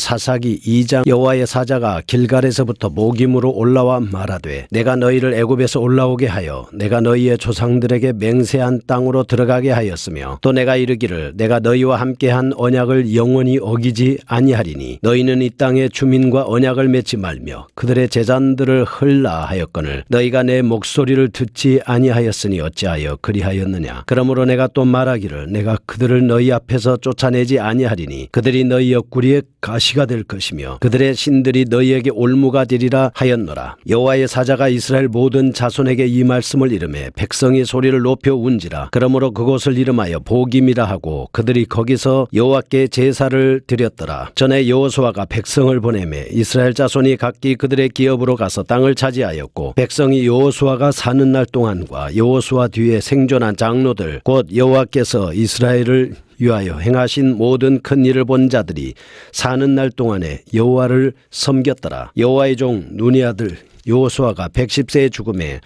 사사기 2장. 여호와의 사자가 길갈에서부터 모김으로 올라와 말하되 내가 너희를 애굽에서 올라오게 하여 내가 너희의 조상들에게 맹세한 땅으로 들어가게 하였으며 또 내가 이르기를 내가 너희와 함께한 언약을 영원히 어기지 아니하리니 너희는 이 땅의 주민과 언약을 맺지 말며 그들의 제잔들을 헐라 하였거늘 너희가 내 목소리를 듣지 아니하였으니 어찌하여 그리하였느냐. 그러므로 내가 또 말하기를 내가 그들을 너희 앞에서 쫓아내지 아니하리니 그들이 너희 옆구리에 가시가 될 것이며 그들의 신들이 너희에게 올무가 되리라 하였노라. 여호와의 사자가 이스라엘 모든 자손에게 이 말씀을 이르매 백성이 소리를 높여 운지라. 그러므로 그곳을 이름하여 보김이라 하고 그들이 거기서 여호와께 제사를 드렸더라. 전에 여호수아가 백성을 보내매 이스라엘 자손이 각기 그들의 기업으로 가서 땅을 차지하였고 백성이 여호수아가 사는 날 동안과 여호수아 뒤에 생존한 장로들 곧 여호와께서 이스라엘을 위하여 행하신 모든 큰 일을 본 자들이 사는 날 동안에 여호와를 섬겼더라. 여호와의 종 눈의 아들 여호수아가 110세에 죽음에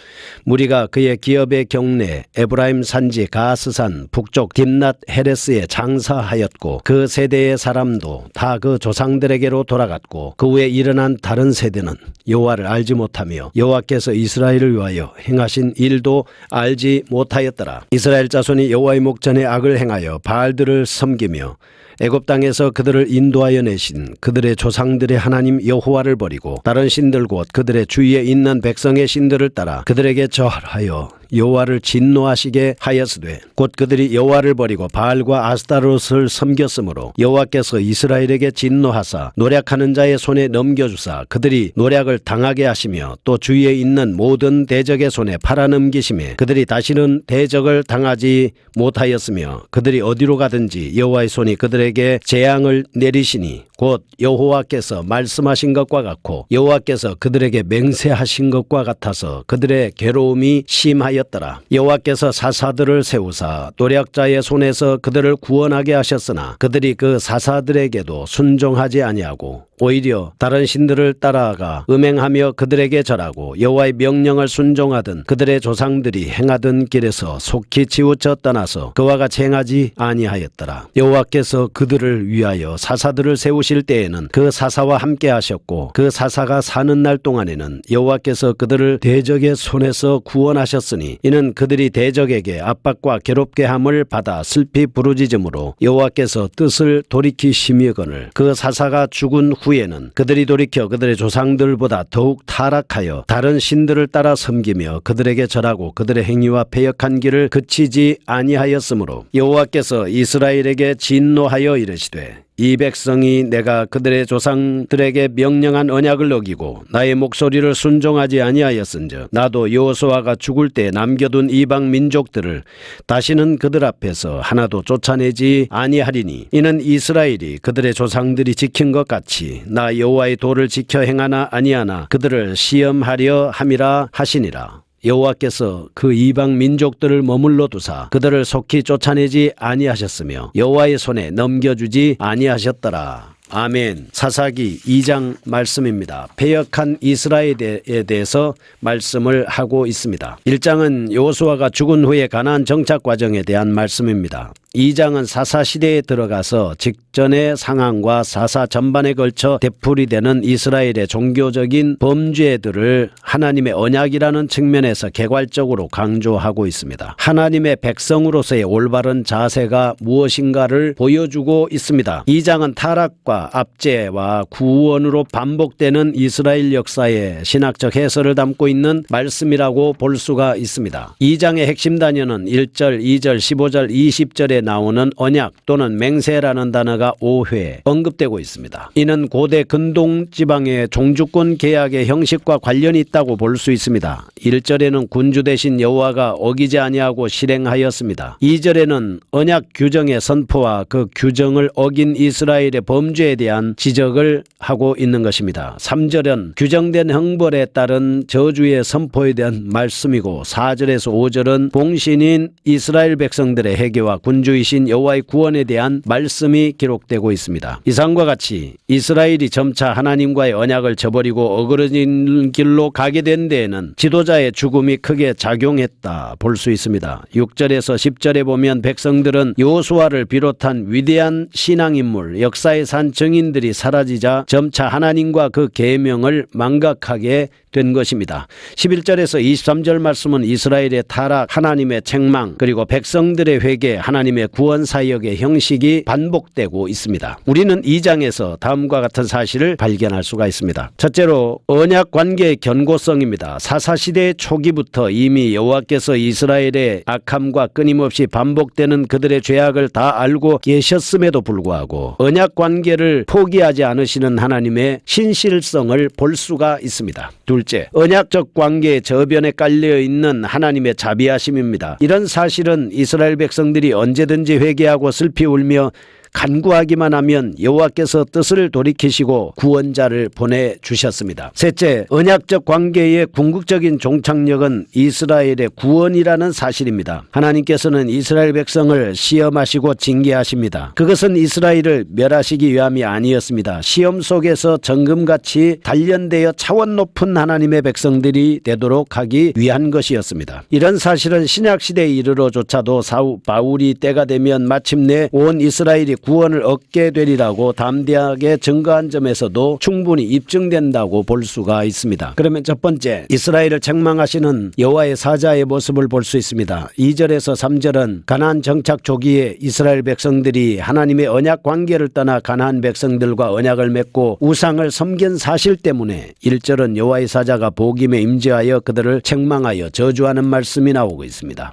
무리가 그의 기업의 경내 에브라임 산지 가스산 북쪽 딥낫 헤레스에 장사하였고 그 세대의 사람도 다 그 조상들에게로 돌아갔고 그 후에 일어난 다른 세대는 여호와를 알지 못하며 여호와께서 이스라엘을 위하여 행하신 일도 알지 못하였더라. 이스라엘 자손이 여호와의 목전에 악을 행하여 바알들을 섬기며 애굽 땅에서 그들을 인도하여 내신 그들의 조상들의 하나님 여호와를 버리고 다른 신들 곧 그들의 주위에 있는 백성의 신들을 따라 그들에게 절하여 여호와를 진노하시게 하였으되 곧 그들이 여호와를 버리고 바알과 아스타롯을 섬겼으므로 여호와께서 이스라엘에게 진노하사 노략하는 자의 손에 넘겨주사 그들이 노략을 당하게 하시며 또 주위에 있는 모든 대적의 손에 팔아넘기심에 그들이 다시는 대적을 당하지 못하였으며 그들이 어디로 가든지 여호와의 손이 그들에게 재앙을 내리시니 곧 여호와께서 말씀하신 것과 같고 여호와께서 그들에게 맹세하신 것과 같아서 그들의 괴로움이 심하였더라. 여호와께서 사사들을 세우사 노략자의 손에서 그들을 구원하게 하셨으나 그들이 그 사사들에게도 순종하지 아니하고 오히려 다른 신들을 따라가 음행하며 그들에게 절하고 여호와의 명령을 순종하던 그들의 조상들이 행하던 길에서 속히 치우쳐 떠나서 그와 같이 행하지 아니하였더라. 여호와께서 그들을 위하여 사사들을 세우실 때에는 그 사사와 함께 하셨고 그 사사가 사는 날 동안에는 여호와께서 그들을 대적의 손에서 구원하셨으니 이는 그들이 대적에게 압박과 괴롭게 함을 받아 슬피 부르짖음으로 여호와께서 뜻을 돌이키심이거늘 그 사사가 죽은 후에는 그들이 돌이켜 그들의 조상들보다 더욱 타락하여 다른 신들을 따라 섬기며 그들에게 절하고 그들의 행위와 패역한 길을 그치지 아니하였으므로 여호와께서 이스라엘에게 진노하여 이르시되 이 백성이 내가 그들의 조상들에게 명령한 언약을 어기고 나의 목소리를 순종하지 아니하였은즉 나도 여호수아가 죽을 때 남겨둔 이방 민족들을 다시는 그들 앞에서 하나도 쫓아내지 아니하리니 이는 이스라엘이 그들의 조상들이 지킨 것 같이 나 여호와의 도를 지켜 행하나 아니하나 그들을 시험하려 함이라 하시니라. 여호와께서 그 이방 민족들을 머물러 두사 그들을 속히 쫓아내지 아니하셨으며 여호와의 손에 넘겨주지 아니하셨더라. 아멘. 사사기 2장 말씀입니다. 패역한 이스라엘에 대해서 말씀을 하고 있습니다. 1장은 여호수아가 죽은 후에 가나안 정착 과정에 대한 말씀입니다. 2장은 사사 시대에 들어가서 직전의 상황과 사사 전반에 걸쳐 되풀이되는 이스라엘의 종교적인 범죄들을 하나님의 언약이라는 측면에서 개괄적으로 강조하고 있습니다. 하나님의 백성으로서의 올바른 자세가 무엇인가를 보여주고 있습니다. 2장은 타락과 압제와 구원으로 반복되는 이스라엘 역사의 신학적 해설을 담고 있는 말씀이라고 볼 수가 있습니다. 2장의 핵심 단어는 1절, 2절, 15절, 20절에 나오는 언약 또는 맹세라는 단어가 5회 언급되고 있습니다. 이는 고대 근동 지방의 종주권 계약의 형식과 관련이 있다고 볼 수 있습니다. 1절에는 군주 대신 여호와가 어기지 아니하고 실행하였습니다. 2절에는 언약 규정의 선포와 그 규정을 어긴 이스라엘의 범죄에 대한 지적을 하고 있는 것입니다. 3절은 규정된 형벌에 따른 저주의 선포에 대한 말씀이고 4절에서 5절은 봉신인 이스라엘 백성들의 회개와 군주 구주이신 여호와의 구원에 대한 말씀이 기록되고 있습니다. 이상과 같이 이스라엘이 점차 하나님과의 언약을 저버리고 어그러진 길로 가게 된 데에는 지도자의 죽음이 크게 작용했다 볼 수 있습니다. 6절에서 10절에 보면 백성들은 여호수아를 비롯한 위대한 신앙인물, 역사의 산 증인들이 사라지자 점차 하나님과 그 계명을 망각하게 된 것입니다. 11절에서 23절 말씀은 이스라엘의 타락, 하나님의 책망, 그리고 백성들의 회개, 하나님의 구원 사역의 형식이 반복되고 있습니다. 우리는 이 장에서 다음과 같은 사실을 발견할 수가 있습니다. 첫째로 언약 관계의 견고성입니다. 사사시대의 초기부터 이미 여호와께서 이스라엘의 악함과 끊임없이 반복되는 그들의 죄악을 다 알고 계셨음에도 불구하고 언약 관계를 포기하지 않으시는 하나님의 신실성을 볼 수가 있습니다. 둘째, 언약적 관계의 저변에 깔려있는 하나님의 자비하심입니다. 이런 사실은 이스라엘 백성들이 언제든지 회개하고 슬피 울며 간구하기만 하면 여호와께서 뜻을 돌이키시고 구원자를 보내주셨습니다. 셋째, 언약적 관계의 궁극적인 종착역은 이스라엘의 구원이라는 사실입니다. 하나님께서는 이스라엘 백성을 시험하시고 징계하십니다. 그것은 이스라엘을 멸하시기 위함이 아니었습니다. 시험 속에서 정금같이 단련되어 차원 높은 하나님의 백성들이 되도록 하기 위한 것이었습니다. 이런 사실은 신약시대에 이르러조차도 바울이 때가 되면 마침내 온 이스라엘이 구원을 얻게 되리라고 담대하게 증거한 점에서도 충분히 입증된다고 볼 수가 있습니다. 그러면 첫 번째, 이스라엘을 책망하시는 여호와의 사자의 모습을 볼 수 있습니다. 2절에서 3절은 가나안 정착 초기에 이스라엘 백성들이 하나님의 언약 관계를 떠나 가나안 백성들과 언약을 맺고 우상을 섬긴 사실 때문에 1절은 여호와의 사자가 복임에 임재하여 그들을 책망하여 저주하는 말씀이 나오고 있습니다.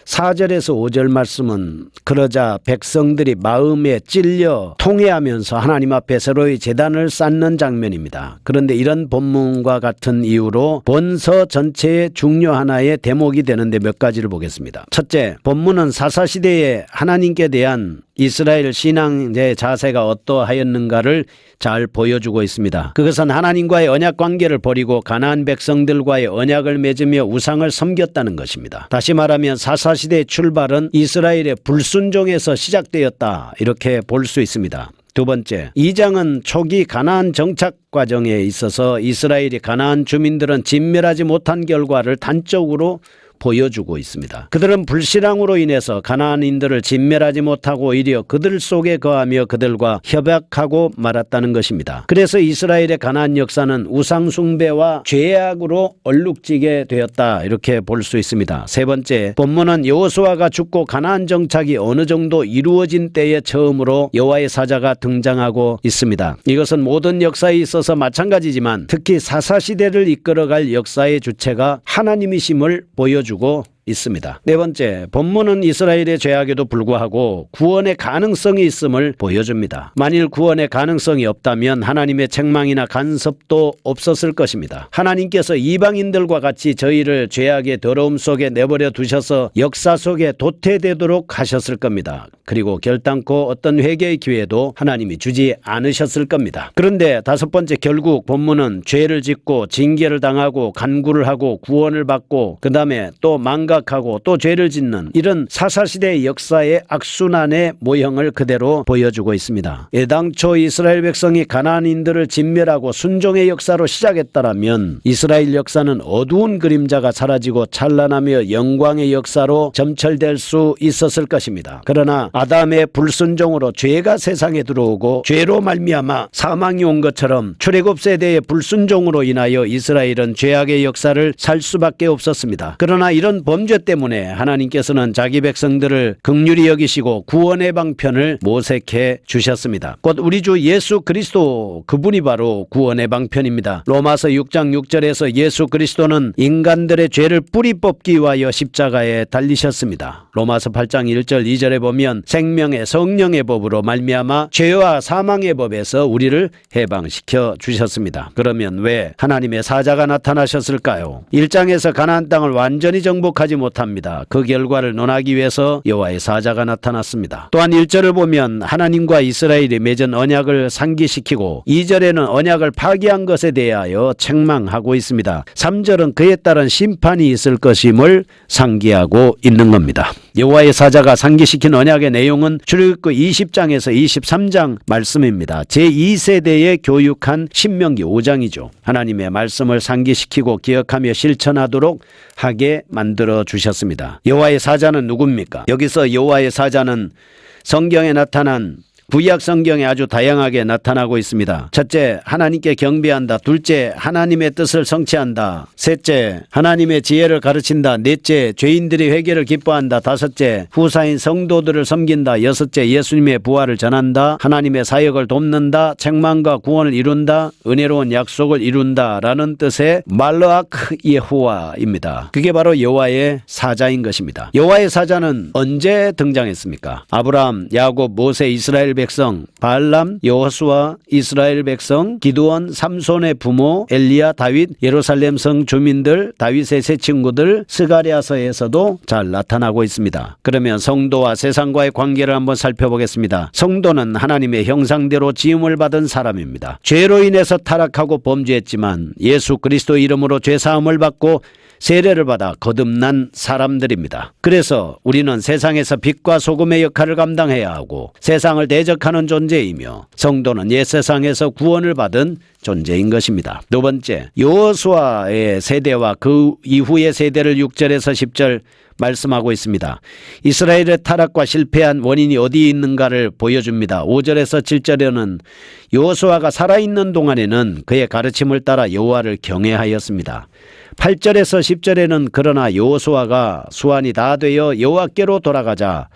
4절에서 5절 말씀은 그러자 백성들이 마음에 찔려 통회하면서 하나님 앞에 새로이 제단을 쌓는 장면입니다. 그런데 이런 본문과 같은 이유로 본서 전체의 중요 하나의 대목이 되는데 몇 가지를 보겠습니다. 첫째, 본문은 사사시대에 하나님께 대한 이스라엘 신앙의 자세가 어떠하였는가를 잘 보여주고 있습니다. 그것은 하나님과의 언약 관계를 버리고 가나안 백성들과의 언약을 맺으며 우상을 섬겼다는 것입니다. 다시 말하면 사사시대의 출발은 이스라엘의 불순종에서 시작되었다, 이렇게 볼 수 있습니다. 두 번째, 2장은 초기 가나안 정착 과정에 있어서 이스라엘이 가나안 주민들은 진멸하지 못한 결과를 단적으로 보여주고 있습니다. 그들은 불신앙으로 인해서 가나안인들을 진멸하지 못하고 오히려 그들 속에 거하며 그들과 협약하고 말았다는 것입니다. 그래서 이스라엘의 가나안 역사는 우상 숭배와 죄악으로 얼룩지게 되었다, 이렇게 볼 수 있습니다. 세 번째, 본문은 여호수아가 죽고 가나안 정착이 어느 정도 이루어진 때에 처음으로 여호와의 사자가 등장하고 있습니다. 이것은 모든 역사에 있어서 마찬가지지만 특히 사사시대를 이끌어갈 역사의 주체가 하나님이심을 보여주고 있습니다. 네 번째, 본문은 이스라엘의 죄악에도 불구하고 구원의 가능성이 있음을 보여줍니다. 만일 구원의 가능성이 없다면 하나님의 책망이나 간섭도 없었을 것입니다. 하나님께서 이방인들과 같이 저희를 죄악의 더러움 속에 내버려 두셔서 역사 속에 도태되도록 하셨을 겁니다. 그리고 결단코 어떤 회개의 기회도 하나님이 주지 않으셨을 겁니다. 그런데 다섯 번째, 결국 본문은 죄를 짓고 징계를 당하고 간구를 하고 구원을 받고 그 다음에 또 망각하고 또 죄를 짓는 이런 사사시대의 역사의 악순환의 모형을 그대로 보여주고 있습니다. 애당초 이스라엘 백성이 가나안인들을 진멸하고 순종의 역사로 시작했다라면 이스라엘 역사는 어두운 그림자가 사라지고 찬란하며 영광의 역사로 점철될 수 있었을 것입니다. 그러나 아담의 불순종으로 죄가 세상에 들어오고 죄로 말미암아 사망이 온 것처럼 출애굽 세대의 불순종으로 인하여 이스라엘은 죄악의 역사를 살 수밖에 없었습니다. 그러나 이런 범죄 때문에 하나님께서는 자기 백성들을 긍휼히 여기시고 구원의 방편을 모색해 주셨습니다. 곧 우리 주 예수 그리스도, 그분이 바로 구원의 방편입니다. 로마서 6장 6절에서 예수 그리스도는 인간들의 죄를 뿌리 뽑기 위하여 십자가에 달리셨습니다. 로마서 8장 1절 2절에 보면 생명의 성령의 법으로 말미암아 죄와 사망의 법에서 우리를 해방시켜 주셨습니다. 그러면 왜 하나님의 사자가 나타나셨을까요? 1장에서 가나안 땅을 완전히 정복하지 못합니다. 그 결과를 논하기 위해서 여호와의 사자가 나타났습니다. 또한 1절을 보면 하나님과 이스라엘이 맺은 언약을 상기시키고 2절에는 언약을 파기한 것에 대하여 책망하고 있습니다. 3절은 그에 따른 심판이 있을 것임을 상기하고 있는 겁니다. 여호와의 사자가 상기시킨 언약의 내용은 출애굽기 20장에서 23장 말씀입니다. 제2세대에 교육한 신명기 5장이죠. 하나님의 말씀을 상기시키고 기억하며 실천하도록 하게 만들어 주셨습니다. 여호와의 사자는 누굽니까? 여기서 여호와의 사자는 성경에 나타난 구약 성경에 아주 다양하게 나타나고 있습니다. 첫째, 하나님께 경배한다. 둘째, 하나님의 뜻을 성취한다. 셋째, 하나님의 지혜를 가르친다. 넷째, 죄인들이 회개를 기뻐한다. 다섯째, 후사인 성도들을 섬긴다. 여섯째, 예수님의 부활을 전한다. 하나님의 사역을 돕는다. 책망과 구원을 이룬다. 은혜로운 약속을 이룬다. 라는 뜻의 말르아크 예호와입니다. 그게 바로 여호와의 사자인 것입니다. 여호와의 사자는 언제 등장했습니까? 아브라함, 야곱, 모세, 이스라엘 백성, 발람, 여호수아, 이스라엘 백성, 기드온, 삼손의 부모, 엘리야, 다윗, 예루살렘 성 주민들, 다윗의 세 친구들, 스가랴서에서도 잘 나타나고 있습니다. 그러면 성도와 세상과의 관계를 한번 살펴보겠습니다. 성도는 하나님의 형상대로 지음을 받은 사람입니다. 죄로 인해서 타락하고 범죄했지만 예수 그리스도 이름으로 죄사함을 받고 세례를 받아 거듭난 사람들입니다. 그래서 우리는 세상에서 빛과 소금의 역할을 감당해야 하고 세상을 대적하는 존재이며 성도는 옛 세상에서 구원을 받은 존재인 것입니다. 두 번째, 여호수아의 세대와 그 이후의 세대를 6절에서 10절 말씀하고 있습니다. 이스라엘의 타락과 실패한 원인이 어디에 있는가를 보여줍니다. 5절에서 7절에는 여호수아가 살아있는 동안에는 그의 가르침을 따라 여호와를 경외하였습니다. 8절에서 10절에는 그러나 여호수아가 수완이 다 되어 여호와께로 돌아가자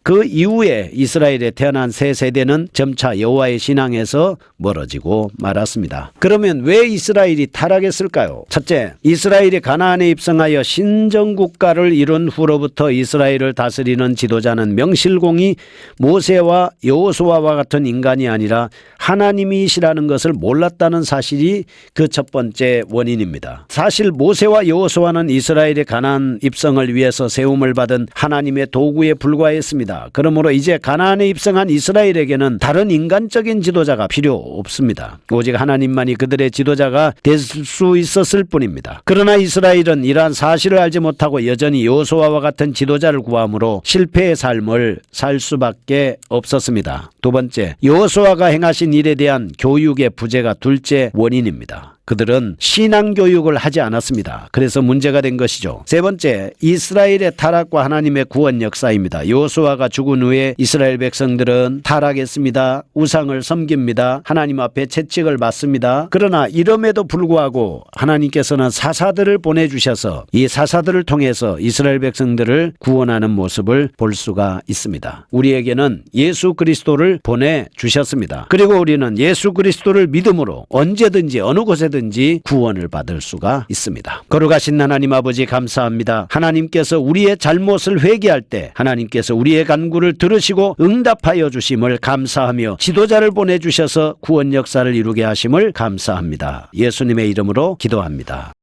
그 이후에 이스라엘에 태어난 새 세대는 점차 여호와의 신앙에서 멀어지고 말았습니다. 그러면 왜 이스라엘이 타락했을까요? 첫째, 이스라엘이 가나안에 입성하여 신정국가를 이룬 후로부터 이스라엘을 다스리는 지도자는 명실공히 모세와 여호수아와 같은 인간이 아니라 하나님이시라는 것을 몰랐다는 사실이 그 첫 번째 원인입니다. 사실 모세와 여호수아는 이스라엘의 가나안 입성을 위해서 세움을 받은 하나님의 도구에 불과했습니다. 그러므로 이제 가나안에 입성한 이스라엘에게는 다른 인간적인 지도자가 필요 없습니다. 오직 하나님만이 그들의 지도자가 될 수 있었을 뿐입니다. 그러나 이스라엘은 이러한 사실을 알지 못하고 여전히 여호수아와 같은 지도자를 구함으로 실패의 삶을 살 수밖에 없었습니다. 두 번째, 여호수아가 행하신 일에 대한 교육의 부재가 둘째 원인입니다. 그들은 신앙교육을 하지 않았습니다. 그래서 문제가 된 것이죠. 세 번째, 이스라엘의 타락과 하나님의 구원 역사입니다. 여호수아가 죽은 후에 이스라엘 백성들은 타락했습니다. 우상을 섬깁니다. 하나님 앞에 채찍을 맞습니다. 그러나 이름에도 불구하고 하나님께서는 사사들을 보내주셔서 이 사사들을 통해서 이스라엘 백성들을 구원하는 모습을 볼 수가 있습니다. 우리에게는 예수 그리스도를 보내주셨습니다. 그리고 우리는 예수 그리스도를 믿음으로 언제든지 어느 곳에든지 구원을 받을 수가 있습니다. 거룩하신 하나님 아버지 감사합니다. 하나님께서 우리의 잘못을 회개할 때 하나님께서 우리의 간구를 들으시고 응답하여 주심을 감사하며 지도자를 보내주셔서 구원 역사를 이루게 하심을 감사합니다. 예수님의 이름으로 기도합니다.